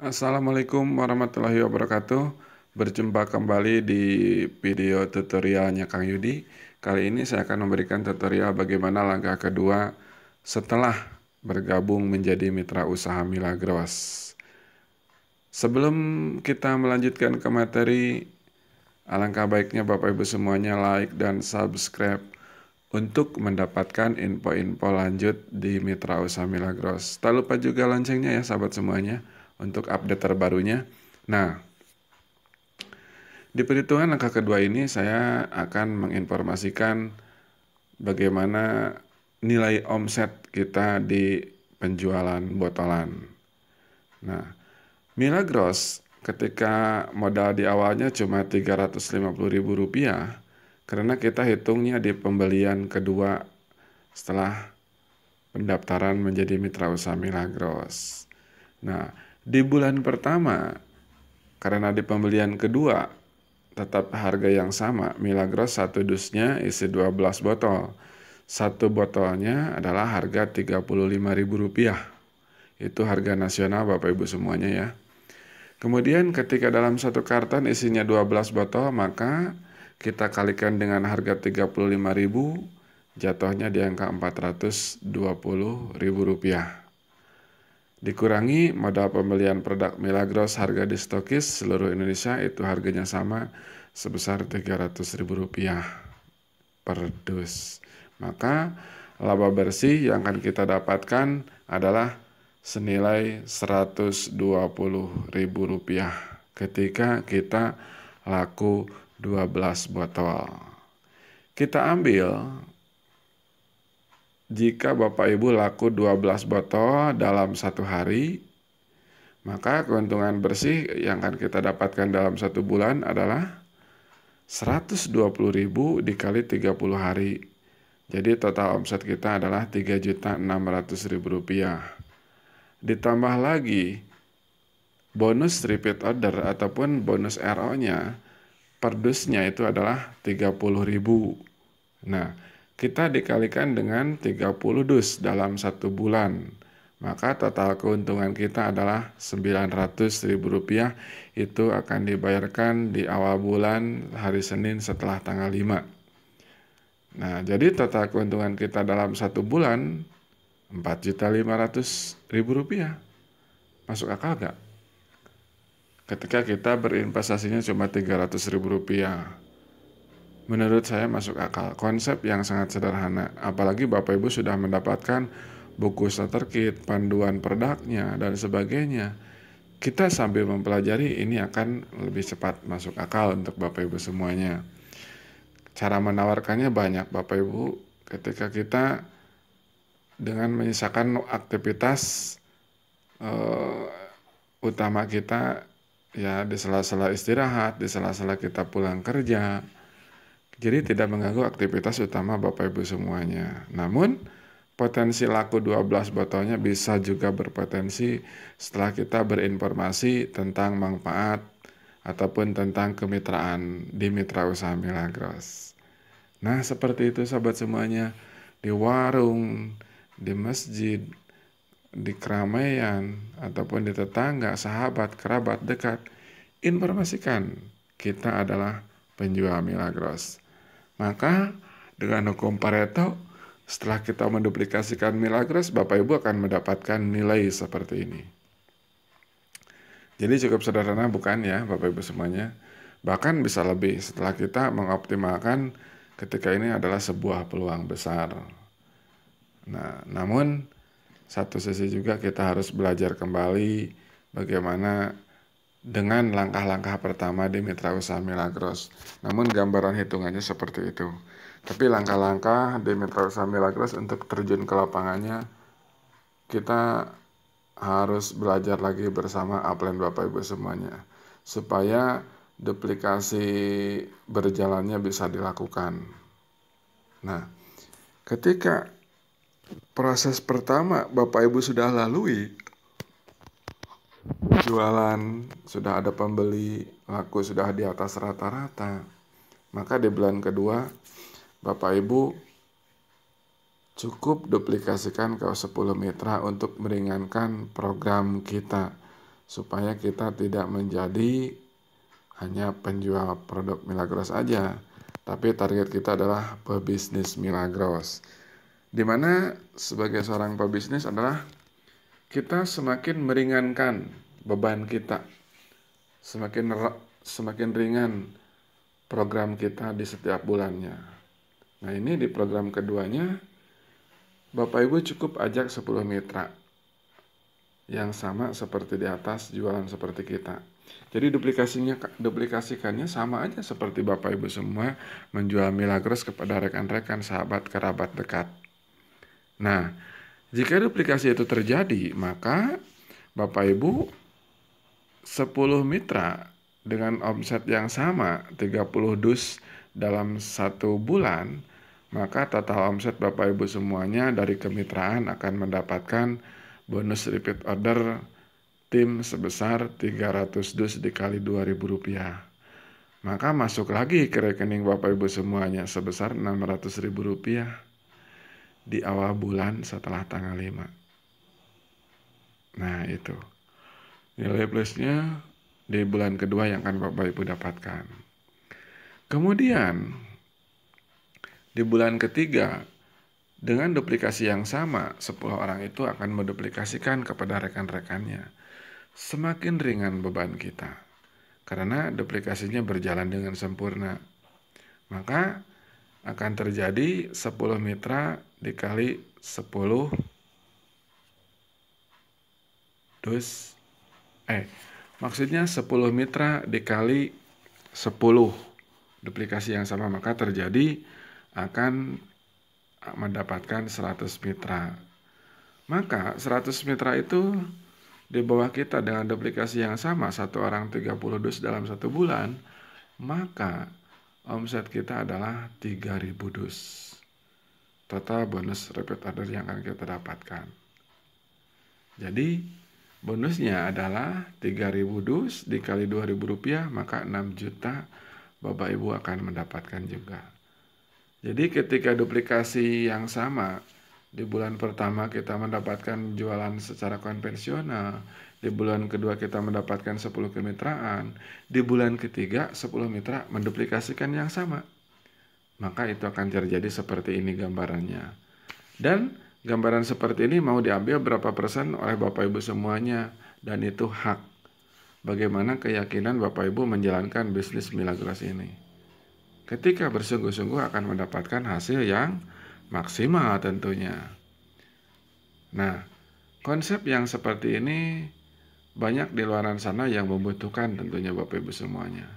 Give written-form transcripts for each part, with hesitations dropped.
Assalamualaikum warahmatullahi wabarakatuh. Berjumpa kembali di video tutorialnya Kang Yudi. Kali ini saya akan memberikan tutorial bagaimana langkah kedua setelah bergabung menjadi mitra usaha Milagros. Sebelum kita melanjutkan ke materi, alangkah baiknya Bapak Ibu semuanya like dan subscribe untuk mendapatkan info-info lanjut di Mitra Usaha Milagros. Tak lupa juga loncengnya ya sahabat semuanya untuk update terbarunya. Nah, di perhitungan langkah kedua ini saya akan menginformasikan bagaimana nilai omset kita di penjualan botolan. Nah, Milagros ketika modal di awalnya cuma Rp350.000 karena kita hitungnya di pembelian kedua setelah pendaftaran menjadi mitra usaha Milagros. Nah, di bulan pertama karena di pembelian kedua tetap harga yang sama, Milagros satu dusnya isi 12 botol. Satu botolnya adalah harga Rp35.000. Itu harga nasional Bapak Ibu semuanya ya. Kemudian ketika dalam satu karton isinya 12 botol, maka kita kalikan dengan harga Rp35.000, jatuhnya di angka Rp420.000. Dikurangi modal pembelian produk Milagros harga di stokis seluruh Indonesia itu harganya sama sebesar Rp300.000 per dus. Maka laba bersih yang akan kita dapatkan adalah senilai Rp120.000 ketika kita laku 12 botol. Kita ambil jika Bapak Ibu laku 12 botol dalam satu hari, maka keuntungan bersih yang akan kita dapatkan dalam satu bulan adalah Rp120.000 dikali 30 hari. Jadi total omset kita adalah Rp3.600.000. Ditambah lagi bonus repeat order ataupun bonus RO-nya per dusnya itu adalah Rp30.000. Nah, kita dikalikan dengan 30 dus dalam satu bulan. Maka total keuntungan kita adalah Rp900.000. Itu akan dibayarkan di awal bulan hari Senin setelah tanggal 5. Nah, jadi total keuntungan kita dalam satu bulan Rp4.500.000. Masuk akal gak? Ketika kita berinvestasinya cuma Rp300.000. Menurut saya masuk akal. Konsep yang sangat sederhana. Apalagi Bapak Ibu sudah mendapatkan buku starter kit, panduan produknya, dan sebagainya. Kita sambil mempelajari ini akan lebih cepat masuk akal untuk Bapak Ibu semuanya. Cara menawarkannya banyak Bapak Ibu. Ketika kita dengan menyisakan aktivitas utama kita ya di sela-sela istirahat, di sela-sela kita pulang kerja. Jadi tidak mengganggu aktivitas utama Bapak Ibu semuanya. Namun potensi laku 12 botolnya bisa juga berpotensi setelah kita berinformasi tentang manfaat ataupun tentang kemitraan di Mitra Usaha Milagros. Nah, seperti itu sahabat semuanya. Di warung, di masjid, di keramaian, ataupun di tetangga, sahabat, kerabat, dekat, informasikan kita adalah penjual Milagros. Maka dengan hukum Pareto, setelah kita menduplikasikan Milagros, Bapak Ibu akan mendapatkan nilai seperti ini. Jadi cukup sederhana bukan ya Bapak Ibu semuanya? Bahkan bisa lebih setelah kita mengoptimalkan ketika ini adalah sebuah peluang besar. Nah, namun satu sisi juga kita harus belajar kembali bagaimana dengan langkah-langkah pertama di Mitra Usaha Milagros. Namun gambaran hitungannya seperti itu. Tapi langkah-langkah di Mitra Usaha Milagros untuk terjun ke lapangannya, kita harus belajar lagi bersama upline Bapak Ibu semuanya. Supaya duplikasi berjalannya bisa dilakukan. Nah, ketika proses pertama Bapak Ibu sudah lalui, jualan, sudah ada pembeli, laku sudah di atas rata-rata, maka di bulan kedua Bapak Ibu cukup duplikasikan ke 10 mitra untuk meringankan program kita supaya kita tidak menjadi hanya penjual produk Milagros aja, tapi target kita adalah pebisnis Milagros. Dimana sebagai seorang pebisnis adalah kita semakin meringankan beban kita, semakin ringan program kita di setiap bulannya. Nah, ini di program keduanya Bapak Ibu cukup ajak 10 mitra yang sama seperti di atas, jualan seperti kita. Jadi duplikasikannya sama aja seperti Bapak Ibu semua menjual Milagros kepada rekan-rekan, sahabat, kerabat dekat. Nah, jika duplikasi itu terjadi, maka Bapak Ibu 10 mitra dengan omset yang sama 30 dus dalam 1 bulan, maka total omset Bapak Ibu semuanya dari kemitraan akan mendapatkan bonus repeat order tim sebesar 300 dus dikali Rp2.000. Maka masuk lagi ke rekening Bapak Ibu semuanya sebesar Rp600.000 di awal bulan setelah tanggal 5. Nah, itu nilai plusnya di bulan kedua yang akan Bapak Ibu dapatkan. Kemudian di bulan ketiga, dengan duplikasi yang sama, 10 orang itu akan menduplikasikan kepada rekan-rekannya. Semakin ringan beban kita, karena duplikasinya berjalan dengan sempurna. Maka akan terjadi 10 mitra dikali 10 dus. Maksudnya 10 mitra dikali 10 duplikasi yang sama, maka terjadi akan mendapatkan 100 mitra. Maka 100 mitra itu di bawah kita dengan duplikasi yang sama, 1 orang 30 dus dalam 1 bulan, maka omset kita adalah 3.000 dus. Total bonus repeat order yang akan kita dapatkan. Jadi bonusnya adalah 3.000 dus dikali Rp2.000, maka 6 juta Bapak Ibu akan mendapatkan juga. Jadi ketika duplikasi yang sama, di bulan pertama kita mendapatkan jualan secara konvensional, di bulan kedua kita mendapatkan 10 kemitraan, di bulan ketiga 10 mitra menduplikasikan yang sama. Maka itu akan terjadi seperti ini gambarannya. Dan gambaran seperti ini mau diambil berapa persen oleh Bapak Ibu semuanya, dan itu hak. Bagaimana keyakinan Bapak Ibu menjalankan bisnis Milagros ini. Ketika bersungguh-sungguh akan mendapatkan hasil yang maksimal tentunya. Nah, konsep yang seperti ini banyak di luar sana yang membutuhkan tentunya Bapak Ibu semuanya,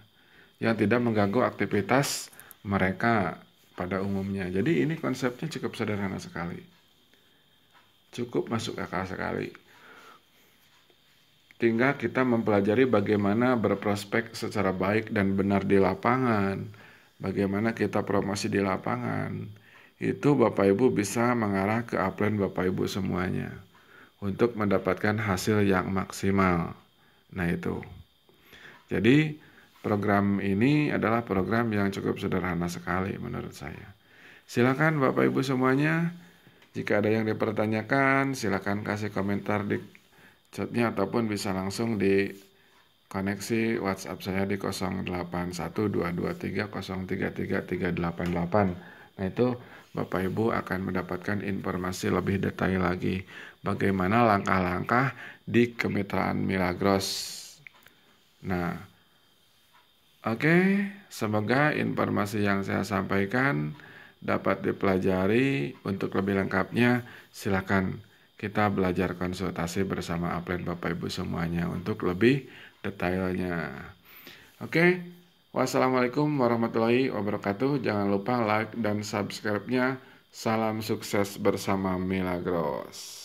yang tidak mengganggu aktivitas mereka pada umumnya. Jadi ini konsepnya cukup sederhana sekali, cukup masuk akal sekali. Tinggal kita mempelajari bagaimana berprospek secara baik dan benar di lapangan, bagaimana kita promosi di lapangan. Itu Bapak Ibu bisa mengarah ke upline Bapak Ibu semuanya untuk mendapatkan hasil yang maksimal. Nah, itu. Jadi program ini adalah program yang cukup sederhana sekali menurut saya. Silakan Bapak Ibu semuanya, jika ada yang dipertanyakan silakan kasih komentar di chatnya ataupun bisa langsung di koneksi WhatsApp saya di 081223033388. Nah, itu Bapak Ibu akan mendapatkan informasi lebih detail lagi bagaimana langkah-langkah di kemitraan Milagros. Nah, oke, semoga informasi yang saya sampaikan dapat dipelajari. Untuk lebih lengkapnya silakan kita belajar konsultasi bersama upline Bapak Ibu semuanya untuk lebih detailnya. Oke, wassalamualaikum warahmatullahi wabarakatuh. Jangan lupa like dan subscribe-nya. Salam sukses bersama Milagros.